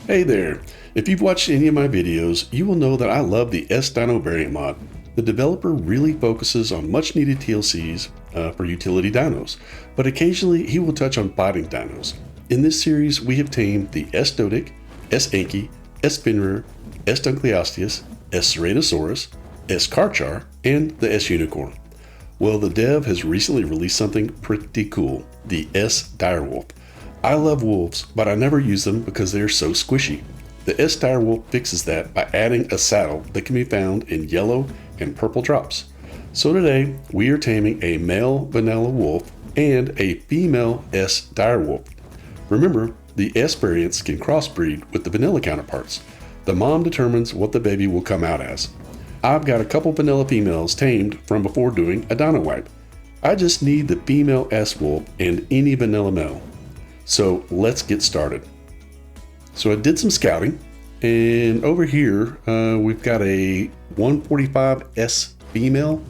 Hey there! If you've watched any of my videos, you will know that I love the S-Dino Variant Mod. The developer really focuses on much needed TLCs for utility dinos, but occasionally he will touch on fighting dinos. In this series, we have tamed the S-Dodic, S-Anki, S-Fenrir, S-Dunkleosteus, S-Ceratosaurus, S-Karchar, and the S-Unicorn. Well, the dev has recently released something pretty cool, the S-Direwolf. I love wolves, but I never use them because they are so squishy. The S-Direwolf fixes that by adding a saddle that can be found in yellow and purple drops. So today, we are taming a male vanilla wolf and a female S-Direwolf. Remember, the S variants can crossbreed with the vanilla counterparts. The mom determines what the baby will come out as. I've got a couple vanilla females tamed from before doing a dino wipe. I just need the female S-Wolf and any vanilla male. So let's get started. So I did some scouting, and over here we've got a 145S female,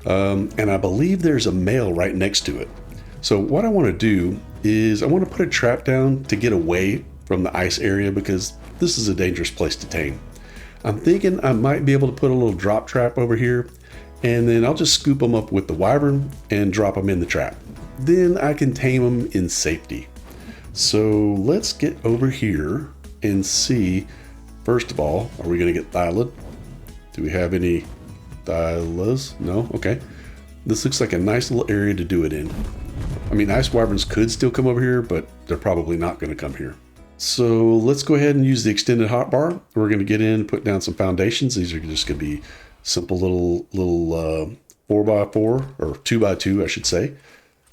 and I believe there's a male right next to it. So what I want to do is I want to put a trap down to get away from the ice area because this is a dangerous place to tame. I'm thinking I might be able to put a little drop trap over here, and then I'll just scoop them up with the wyvern and drop them in the trap. Then I can tame them in safety. So let's get over here and see, first of all, are we going to get thylid? Do we have any thylas? No? Okay. This looks like a nice little area to do it in. I mean, ice wyverns could still come over here, but they're probably not going to come here. So let's go ahead and use the extended hotbar. We're going to get in, put down some foundations. These are just going to be simple little 4x4 or 2x2, I should say,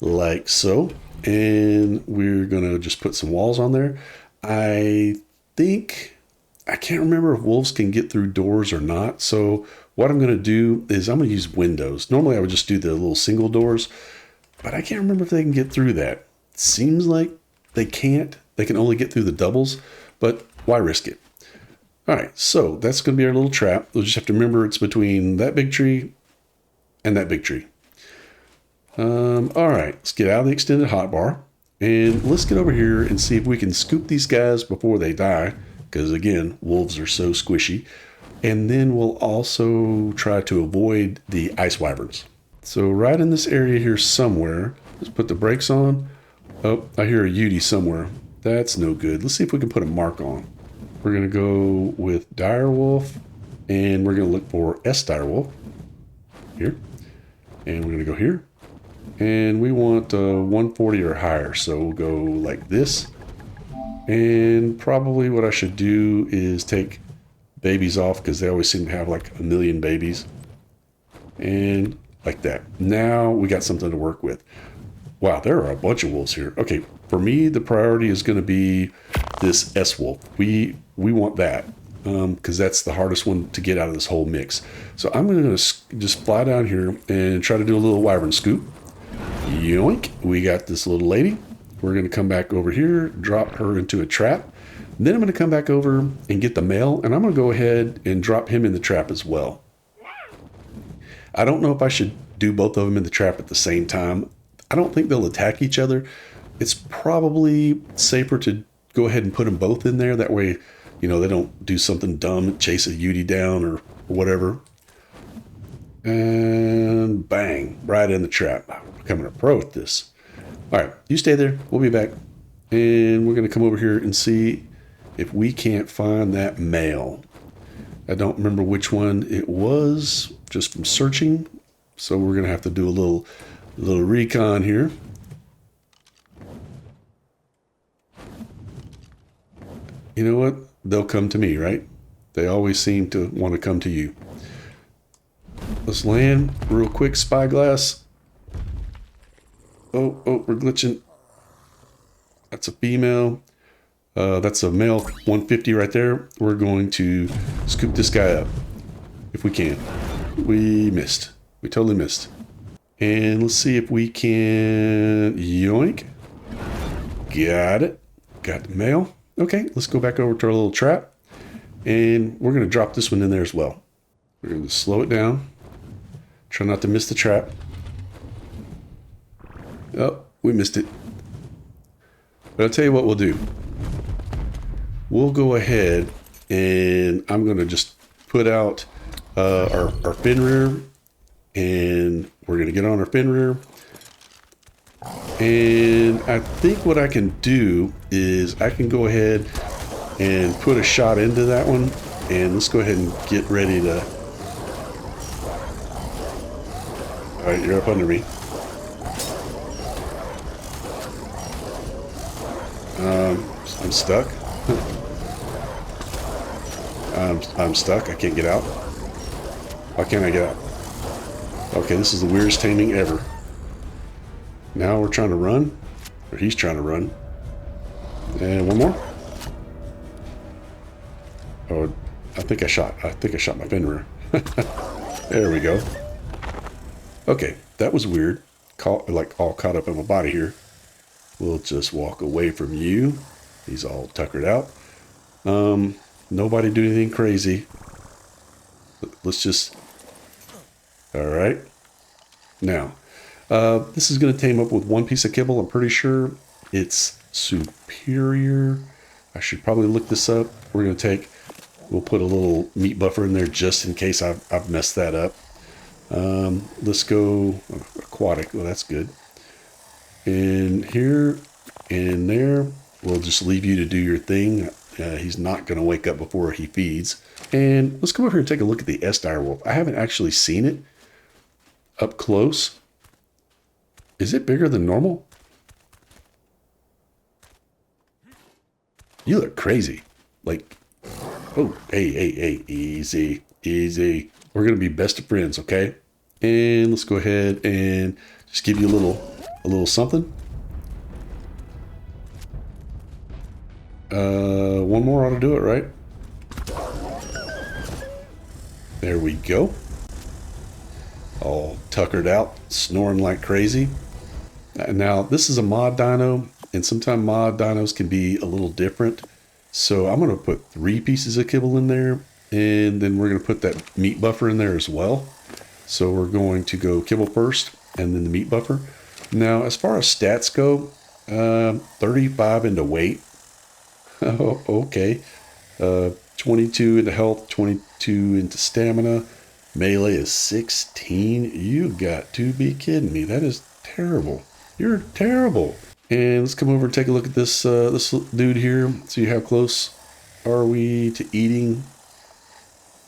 like so. And we're going to just put some walls on there. I can't remember if wolves can get through doors or not. So what I'm going to do is I'm going to use windows. Normally I would just do the little single doors, but I can't remember if they can get through that. It seems like they can't. They can only get through the doubles, but why risk it? All right, so that's going to be our little trap. We'll just have to remember it's between that big tree and that big tree. All right, let's get out of the extended hotbar and let's get over here and see if we can scoop these guys before they die, because again, wolves are so squishy. And then we'll also try to avoid the ice wyverns. So right in this area here somewhere, let's put the brakes on. Oh, I hear a Yudi somewhere. That's no good. Let's see if we can put a mark on. We're going to go with Direwolf, and we're going to look for S-Direwolf here. And we're going to go here. And we want 140 or higher, so we'll go like this. And probably what I should do is take babies off because they always seem to have like a million babies. And like that. Now we got something to work with. Wow, there are a bunch of wolves here. Okay, for me, the priority is going to be this S-Wolf. We want that because that's the hardest one to get out of this whole mix. So I'm going to just fly down here and try to do a little wyvern scoop. Yoink, we got this little lady. We're going to come back over here, drop her into a trap. Then I'm going to come back over and get the male, and I'm going to go ahead and drop him in the trap as well. I don't know if I should do both of them in the trap at the same time. I don't think they'll attack each other. It's probably safer to go ahead and put them both in there. That way, you know, they don't do something dumb, chase a Yudi down or whatever. And bang, right in the trap. I'm becoming a pro at this. All right, you stay there. We'll be back. And we're going to come over here and see if we can't find that male. I don't remember which one it was just from searching. So we're going to have to do a little recon here. You know what? They'll come to me, right? They always seem to want to come to you. Let's land real quick, spyglass. Oh, we're glitching. That's a female. That's a male 150 right there. We're going to scoop this guy up if we can. We missed. We totally missed. And let's see if we can yoink. Got it. Got the male. Okay, let's go back over to our little trap. And we're going to drop this one in there as well. We're going to slow it down. Try not to miss the trap. Oh, we missed it. But I'll tell you what we'll do. we'll go ahead and I'm going to just put out our fin rear, and we're going to get on our fin rear. And I think what I can do is I can go ahead and put a shot into that one, and let's go ahead and get ready to. All right, you're up under me. I'm stuck. I'm stuck. I can't get out. Why can't I get out? Okay, this is the weirdest taming ever. Now we're trying to run, or he's trying to run. And one more. Oh, I think I shot my fin rear. There we go. Okay, that was weird. Like all caught up in my body here. We'll just walk away from you. He's all tuckered out. Nobody do anything crazy. Let's just. All right. Now, this is going to tame up with one piece of kibble. I'm pretty sure it's superior. I should probably look this up. We'll put a little meat buffer in there just in case I've messed that up. Let's go aquatic. Well, that's good. And here and there, we'll just leave you to do your thing. He's not going to wake up before he feeds. And let's come over here and take a look at the S-Direwolf. I haven't actually seen it up close. Is it bigger than normal? You look crazy. Like, oh, hey, easy. We're going to be best of friends, okay? And let's go ahead and just give you a little something. One more ought to do it, right? There we go. All tuckered out, snoring like crazy. Now, this is a mod dino, and sometimes mod dinos can be a little different. So I'm going to put 3 pieces of kibble in there, and then we're going to put that meat buffer in there as well. So we're going to go kibble first, and then the meat buffer. Now, as far as stats go, 35 into weight. Oh, okay. 22 into health, 22 into stamina. Melee is 16. You got to be kidding me. That is terrible. You're terrible. And let's come over and take a look at this this dude here. See how close are we to eating.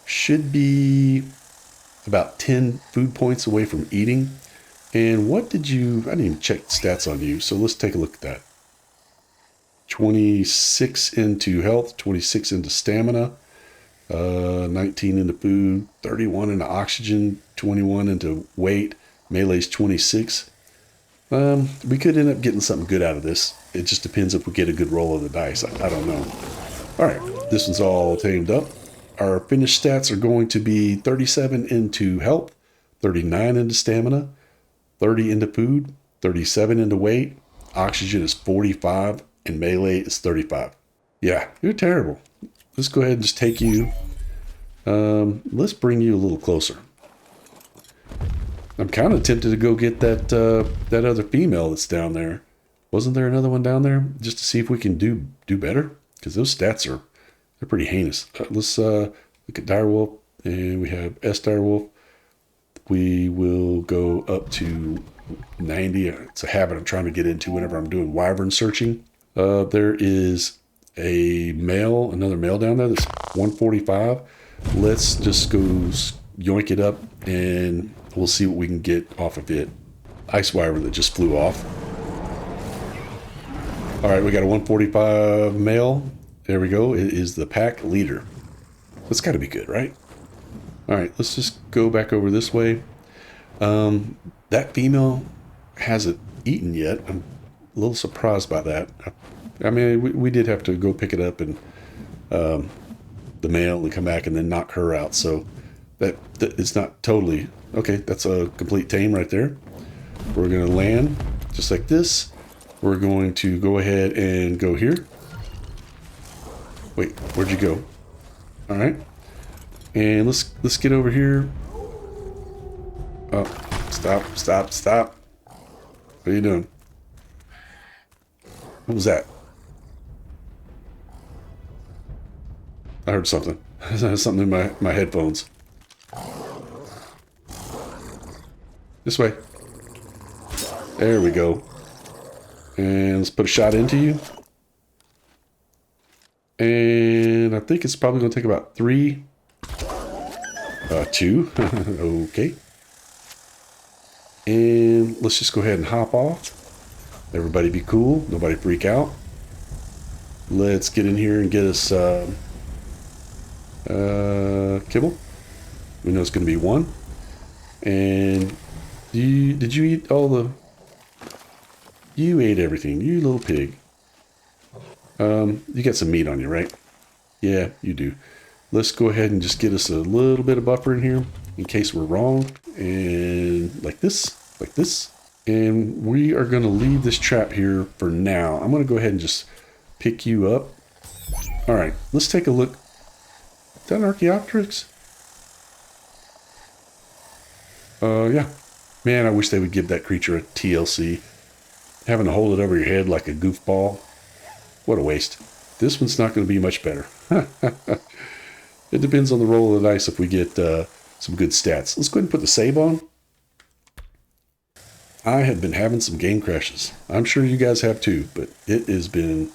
Should be about 10 food points away from eating. And what did you... I didn't even check the stats on you, so let's take a look at that. 26 into health, 26 into stamina, 19 into food, 31 into oxygen, 21 into weight. Melee's 26. We could end up getting something good out of this. It just depends if we get a good roll of the dice. I don't know. All right, this one's all tamed up. Our finished stats are going to be 37 into health, 39 into stamina, 30 into food, 37 into weight. Oxygen is 45, and melee is 35. Yeah, you're terrible. Let's go ahead and just take you. Let's bring you a little closer. I'm kind of tempted to go get that other female that's down there. Wasn't there another one down there? Just to see if we can do better, because those stats they're pretty heinous. Let's look at Direwolf, and we have S-Direwolf. We will go up to 90. It's a habit I'm trying to get into whenever I'm doing wyvern searching. There is another male down there that's 145. Let's just go yoink it up, and we'll see what we can get off of it. Ice wyvern that just flew off. All right, we got a 145 male. There we go. It is the pack leader. That's got to be good, right? All right, let's just go back over this way. That female hasn't eaten yet. I'm a little surprised by that. I mean, we did have to go pick it up and the male and come back and then knock her out. So that it's not totally okay. That's a complete tame right there. We're going to land just like this. We're going to go ahead and go here. Wait, where'd you go? All right. And let's get over here. Oh, stop. What are you doing? What was that? I heard something. Something in my headphones. This way. There we go. And let's put a shot into you. And I think it's probably going to take about 3. 2. Okay. And let's just go ahead and hop off. Everybody be cool. Nobody freak out. Let's get in here and get us kibble. We know it's going to be 1. And did you eat all the... You ate everything, you little pig. You got some meat on you, right? Yeah, you do. Let's go ahead and just get us a little bit of buffer in here in case we're wrong. And like this. And we are going to leave this trap here for now. I'm going to go ahead and just pick you up. All right, let's take a look. Is that an Archaeopteryx? Yeah. Man, I wish they would give that creature a TLC. Having to hold it over your head like a goofball. What a waste. This one's not going to be much better. It depends on the roll of the dice if we get some good stats. Let's go ahead and put the save on. I have been having some game crashes. I'm sure you guys have too, but it has been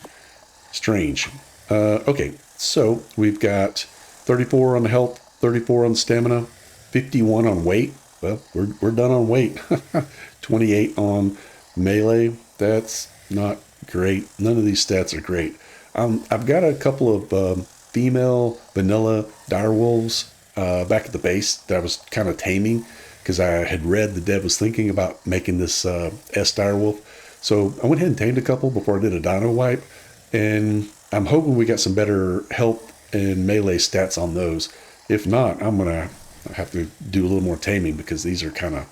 strange. Okay, so we've got 34 on the health, 34 on the stamina, 51 on weight. Well, we're done on weight. 28 on melee. That's not great. None of these stats are great. I've got a couple of female vanilla direwolves back at the base that I was kind of taming because I had read the dev was thinking about making this S-Direwolf. So I went ahead and tamed a couple before I did a dino wipe, and I'm hoping we got some better health and melee stats on those. If not, I'm gonna have to do a little more taming because these are kind of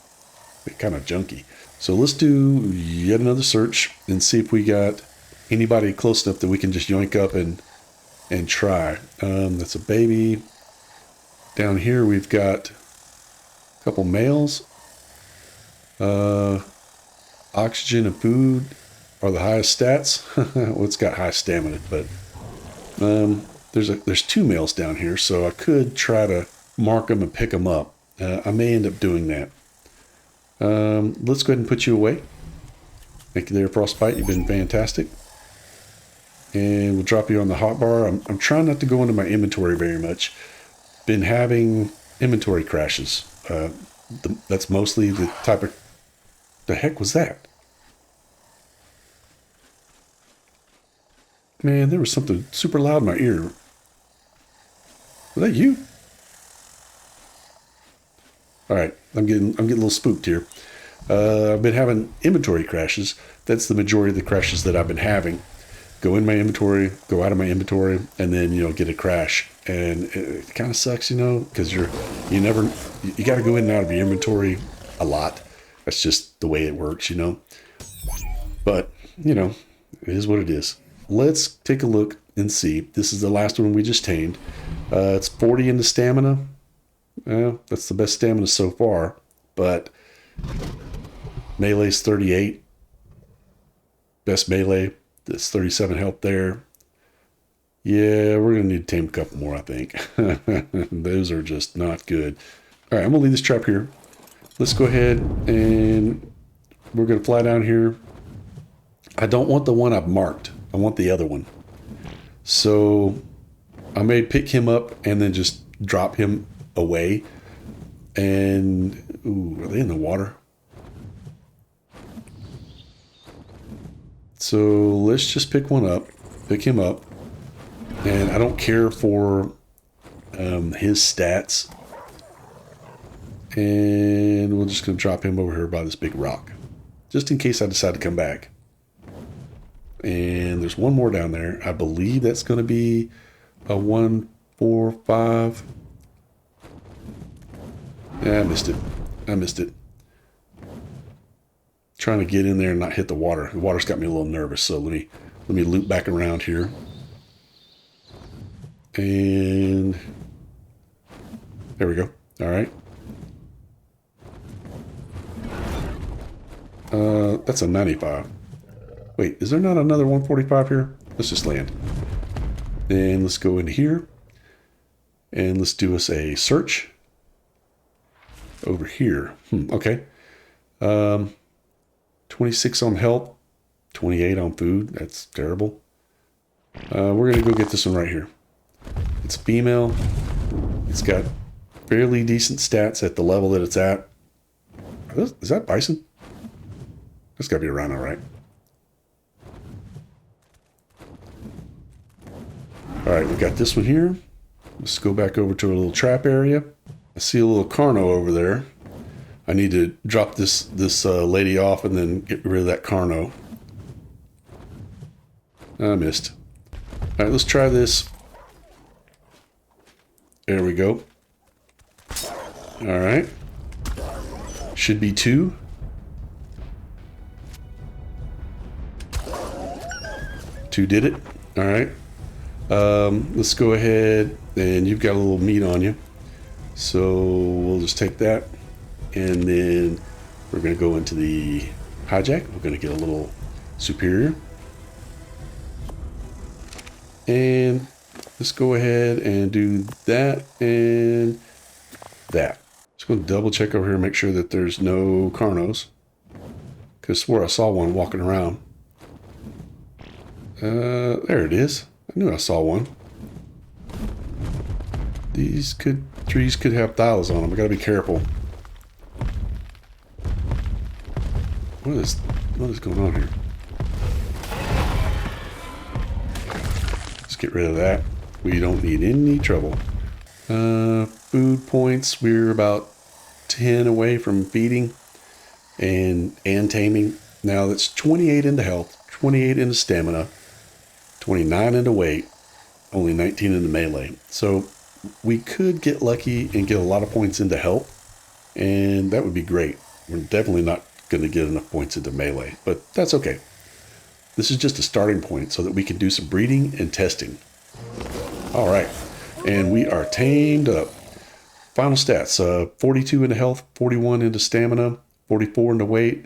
junky. So let's do yet another search and see if we got anybody close enough that we can just yoink up and try. That's a baby. Down here we've got a couple males. Oxygen and food are the highest stats. Well, it's got high stamina, but there's 2 males down here, so I could try to mark them and pick them up. I may end up doing that. Let's go ahead and put you away. Thank you there, Frostbite. You've been fantastic. And we'll drop you on the hotbar. I'm trying not to go into my inventory very much. Been having inventory crashes. That's mostly the type of... The heck was that? Man, there was something super loud in my ear. Was that you? All right, I'm getting a little spooked here. I've been having inventory crashes. That's the majority of the crashes that I've been having. Go in my inventory, go out of my inventory, and then get a crash. And it kind of sucks, because you got to go in and out of your inventory a lot. That's just the way it works, But it is what it is. Let's take a look and see. This is the last one we just tamed. It's 40 in the stamina. That's the best stamina so far, but melee's 38. Best melee. That's 37 health there. Yeah, we're going to need to tame a couple more, I think. Those are just not good. All right, I'm going to leave this trap here. Let's go ahead and we're going to fly down here. I don't want the one I've marked. I want the other one. So I may pick him up and then just drop him away. And ooh, are they in the water? So let's just pick him up, and I don't care for his stats, and we're just gonna drop him over here by this big rock just in case I decide to come back. And there's one more down there. I believe that's going to be a 1, 4, 5. Yeah, I missed it. Trying to get in there and not hit the water. The water's got me a little nervous, so let me loop back around here. And there we go. All right. That's a 95. Wait, is there not another 145 here? Let's just land. Then let's go in here. And let's do us a search over here. Okay. 26 on health, 28 on food. That's terrible. We're going to go get this one right here. It's female. It's got fairly decent stats at the level that it's at. Is that bison? That's got to be a rhino, right? All right, we got this one here. Let's go back over to a little trap area. I see a little carno over there. I need to drop this lady off and then get rid of that carno. I missed. All right, let's try this. There we go. All right. Should be 2. 2 did it. All right. Let's go ahead, and you've got a little meat on you. So we'll just take that, and then we're going to go into the hijack. We're going to get a little superior. And let's go ahead and do that and that. Just going to double check over here and make sure that there's no carnos, because I swore I saw one walking around. There it is. I knew I saw one. These trees could have tiles on them. I gotta be careful. What is going on here? Let's get rid of that. We don't need any trouble. Food points. We're about 10 away from feeding and taming. Now that's 28 into health, 28 into stamina, 29 into weight, only 19 into melee. So we could get lucky and get a lot of points into health, and that would be great. We're definitely not going to get enough points into melee, but that's okay. This is just a starting point so that we can do some breeding and testing. All right, and we are tamed up. Final stats, 42 into health, 41 into stamina, 44 into weight,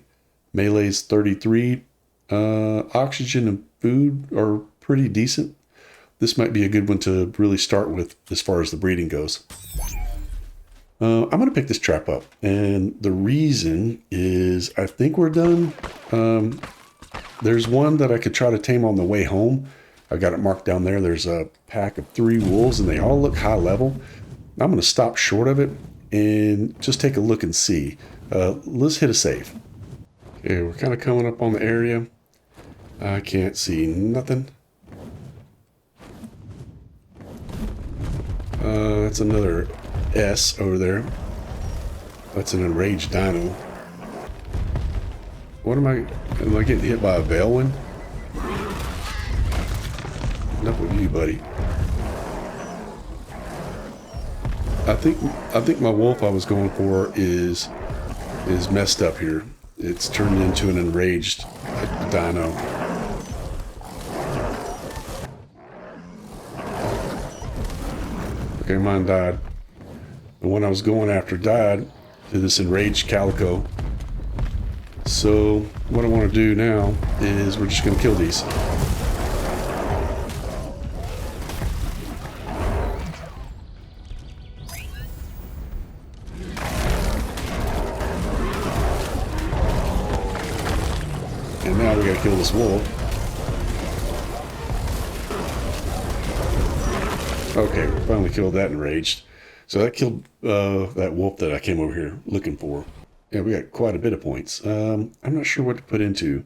melee's 33. Oxygen and food are pretty decent. This might be a good one to really start with as far as the breeding goes. I'm going to pick this trap up, and the reason is I think we're done. There's one that I could try to tame on the way home. I've got it marked down there. There's a pack of 3 wolves, and they all look high level. I'm going to stop short of it and just take a look and see. Let's hit a save. Okay, we're kind of coming up on the area. I can't see nothing. That's another S over there. That's an enraged dino. What am I getting hit by a Veilwind? Enough with you, buddy. I think my wolf I was going for is messed up here. It's turned into an enraged dino. Okay, mine died. The one I was going after died to this enraged calico. So what I want to do now is we're just going to kill these. And now we got to kill this wolf. Okay, we finally killed that enraged. So that killed that wolf that I came over here looking for. Yeah, we got quite a bit of points. I'm not sure what to put into.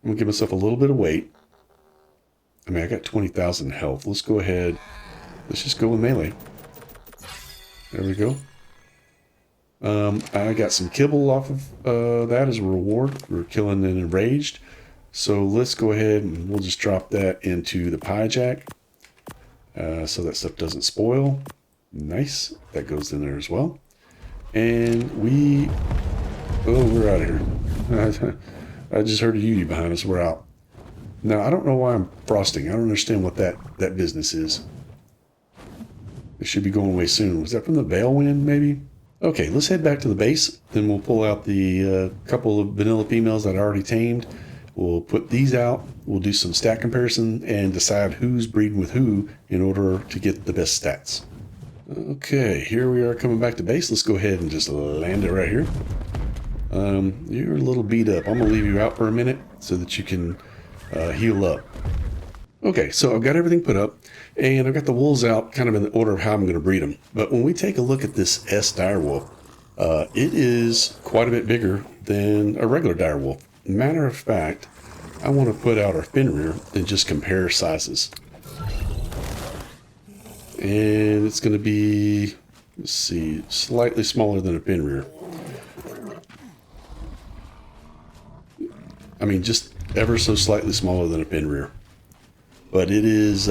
I'm going to give myself a little bit of weight. I mean, I got 20,000 health. Let's go ahead. Let's just go with melee. There we go. I got some kibble off of that as a reward for killing an enraged. So let's go ahead and we'll just drop that into the pie jack. So that stuff doesn't spoil. Nice. That goes in there as well. And we're out of here. I just heard a Yui behind us. We're out. Now, I don't know why I'm frosting. I don't understand what that business is. It should be going away soon. Was that from the Veilwind, maybe? Okay, let's head back to the base. Then we'll pull out the couple of vanilla females that I already tamed. We'll put these out. We'll do some stat comparison and decide who's breeding with who in order to get the best stats. Okay, here we are coming back to base. Let's go ahead and just land it right here. You're a little beat up. I'm gonna leave you out for a minute so that you can heal up. Okay, so I've got everything put up, and I've got the wolves out kind of in the order of how I'm going to breed them. But when we take a look at this S-Direwolf, it is quite a bit bigger than a regular direwolf. Matter of fact, I want to put out our fin rear and just compare sizes. And it's going to be, let's see, slightly smaller than a fin rear. I mean, just ever so slightly smaller than a fin rear. But it is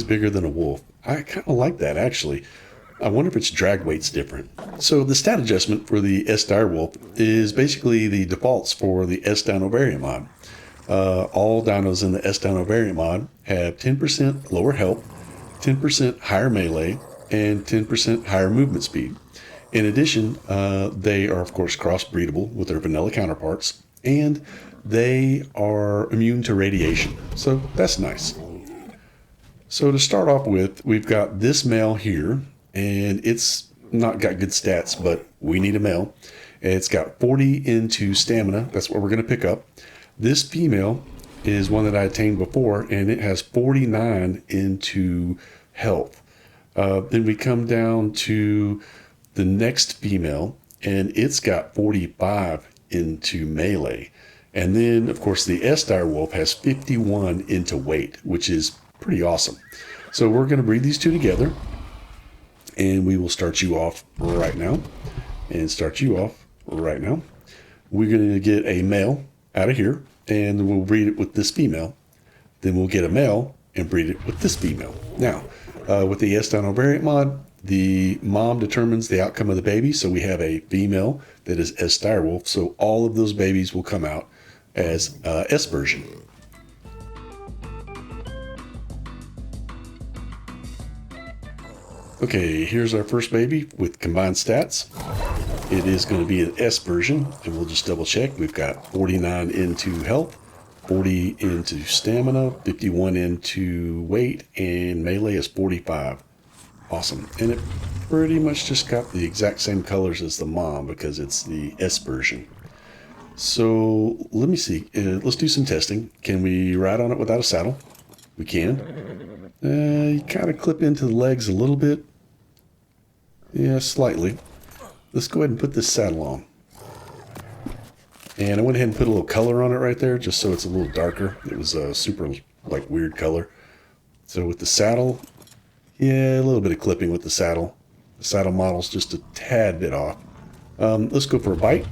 bigger than a wolf. I kind of like that, actually. I wonder if its drag weight's different. So the stat adjustment for the S-Direwolf is basically the defaults for the S-Dino Variant Mod. All dinos in the S-Dino Variant Mod have 10% lower health, 10% higher melee, and 10% higher movement speed. In addition, they are, of course, cross-breedable with their vanilla counterparts, and they are immune to radiation. So that's nice. So to start off with, we've got this male here, and it's not got good stats, but we need a male. It's got 40 into stamina. That's what we're going to pick up. This female is one that I tamed before, and it has 49 into health. Then we come down to the next female, and it's got 45 into melee. And then, of course, the S-Direwolf has 51 into weight, which is pretty awesome. So we're going to breed these two together, and we will start you off right now, and start you off right now. We're going to get a male out of here, and we'll breed it with this female. Then we'll get a male and breed it with this female. Now, with the S-Dino Variant Mod, the mom determines the outcome of the baby. So we have a female that is S-Direwolf. So all of those babies will come out as S version. Okay, here's our first baby with combined stats. It is going to be an S version, and we'll just double check. We've got 49 into health, 40 into stamina, 51 into weight, and melee is 45. Awesome. And it pretty much just got the exact same colors as the mom because it's the S version. So let me see. Let's do some testing. Can we ride on it without a saddle? We can. You kind of clip into the legs a little bit. Yeah, slightly. Let's go ahead and put this saddle on. And I went ahead and put a little color on it right there just so it's a little darker. It was a super like weird color. So with the saddle, yeah, a little bit of clipping with the saddle. The saddle model's just a tad bit off. Let's go for a bite.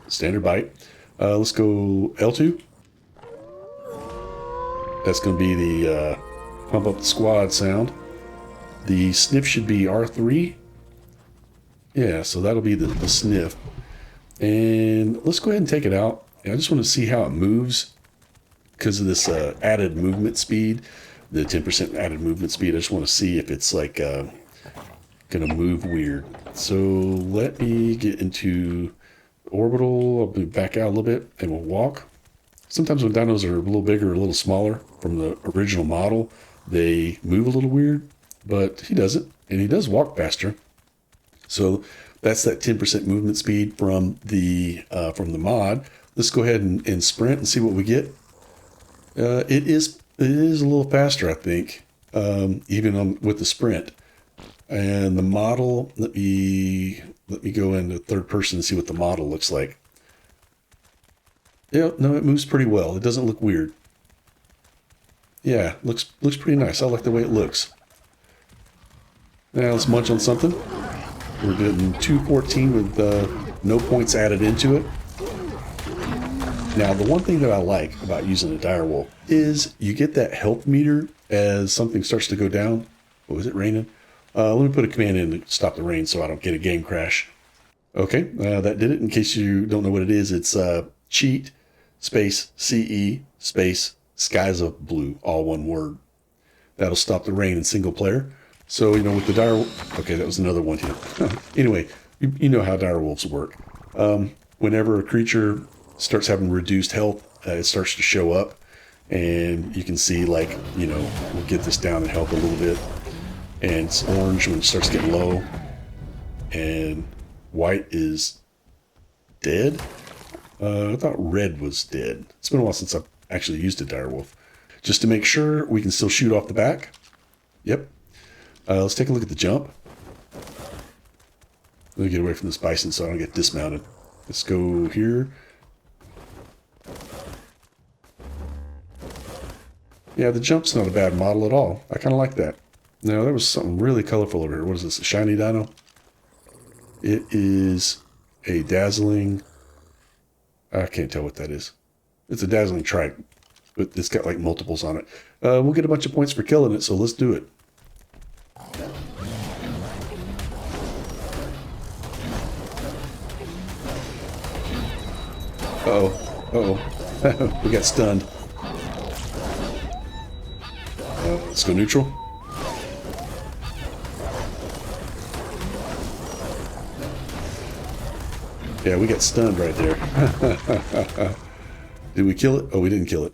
Standard bite. Let's go L2. That's going to be the pump up the squad sound. The sniff should be R3. Yeah, so that'll be the sniff. And let's go ahead and take it out. I just want to see how it moves because of this added movement speed. The 10% added movement speed. I just want to see if it's like going to move weird. So let me get into orbital. I'll be back out a little bit and we'll walk. Sometimes when dinos are a little bigger or a little smaller from the original model, they move a little weird, but he doesn't, and he does walk faster. So that's that 10% movement speed from the mod. Let's go ahead and sprint and see what we get. It is a little faster, I think, even with the sprint. And the model, let me go into third person and see what the model looks like. Yeah, no, it moves pretty well. It doesn't look weird. Yeah, looks pretty nice. I like the way it looks. Now let's munch on something. We're getting 214 with no points added into it. Now, the one thing that I like about using a direwolf is you get that health meter as something starts to go down. Oh, is it raining? Let me put a command in to stop the rain so I don't get a game crash. Okay, that did it. In case you don't know what it is, it's cheat space CE space skies of blue, all one word. That'll stop the rain in single player. So, you know, with the direwolf, okay, that was another one here. Anyway, you know how direwolves work. Whenever a creature starts having reduced health, it starts to show up, and you can see, like, you know, we'll get this down in health a little bit. and it's orange when it starts getting low, and white is dead. I thought red was dead. It's been a while since I've actually used a direwolf. Just to make sure we can still shoot off the back. Yep. Let's take a look at the jump. Let me get away from this bison so I don't get dismounted. Let's go here. Yeah, the jump's not a bad model at all. I kind of like that. Now, there was something really colorful over here. What is this, a shiny dino? It is a dazzling... I can't tell what that is. It's a dazzling trike, but it's got like multiples on it. We'll get a bunch of points for killing it, so let's do it. Uh-oh. We got stunned. Let's go neutral. Yeah, we got stunned right there. Did we kill it? Oh, we didn't kill it.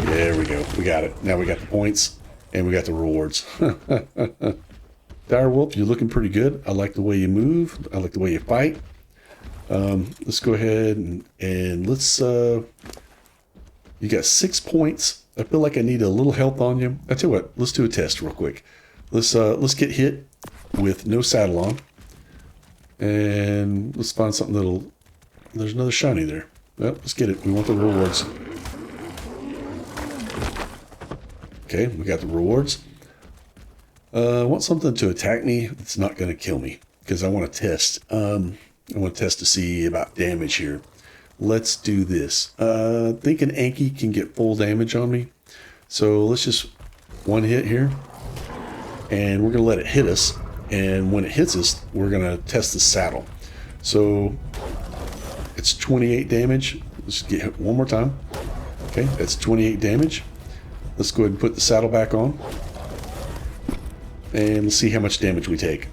There we go. We got it. Now we got the points and we got the rewards. Direwolf, you're looking pretty good. I like the way you move. I like the way you fight. Let's go ahead and let's... You got 6 points. I feel like I need a little health on you. I tell you what, let's do a test real quick. Let's get hit with no saddle on. And let's find something that'll... There's another shiny there. Well, let's get it. We want the rewards. Okay, we got the rewards. I want something to attack me that's not going to kill me. Because I want to test. I want to test to see about damage here. Let's do this. I think an Anki can get full damage on me. So let's just one hit here. And we're going to let it hit us. And when it hits us, we're going to test the saddle. So it's 28 damage. Let's get hit one more time. Okay, that's 28 damage. Let's go ahead and put the saddle back on. And let's see how much damage we take.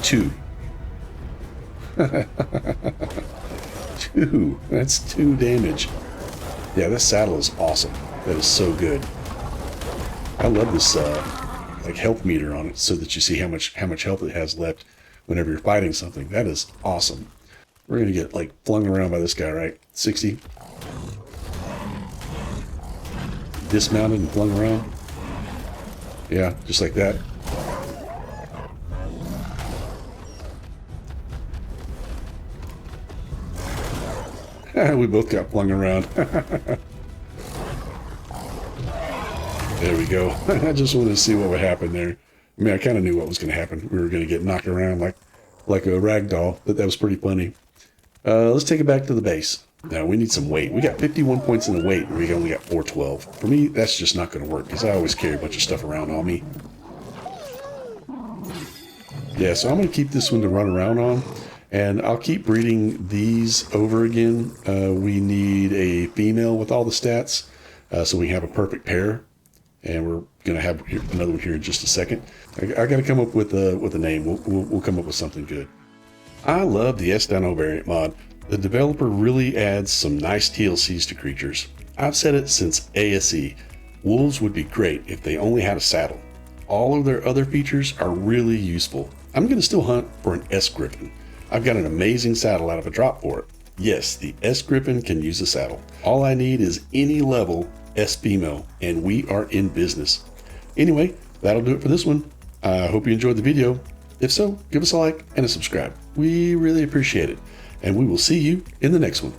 2. 2. That's 2 damage. Yeah, this saddle is awesome. That is so good. I love this like health meter on it so that you see how much health it has left whenever you're fighting something. That is awesome. We're gonna get like flung around by this guy, right? 60. Dismounted and flung around. Yeah, just like that. We both got flung around. There we go. I just wanted to see what would happen there. I mean, I kind of knew what was going to happen. We were going to get knocked around like a rag doll, but that was pretty funny. Let's take it back to the base. Now, we need some weight. We got 51 points in the weight, and we only got 412. For me, that's just not going to work, because I always carry a bunch of stuff around on me. Yeah, so I'm going to keep this one to run around on. And I'll keep breeding these over again. We need a female with all the stats, so we have a perfect pair. And we're going to have another one here in just a second. I got to come up with a name. We'll come up with something good. I love the S-Dino Variant Mod. The developer really adds some nice TLCs to creatures. I've said it since ASE. Wolves would be great if they only had a saddle. All of their other features are really useful. I'm going to still hunt for an S-Griffin. I've got an amazing saddle out of a drop for it. Yes, the S-Griffin can use a saddle. All I need is any level S-Female, and we are in business. Anyway, that'll do it for this one. I hope you enjoyed the video. If so, give us a like and a subscribe. We really appreciate it. And we will see you in the next one.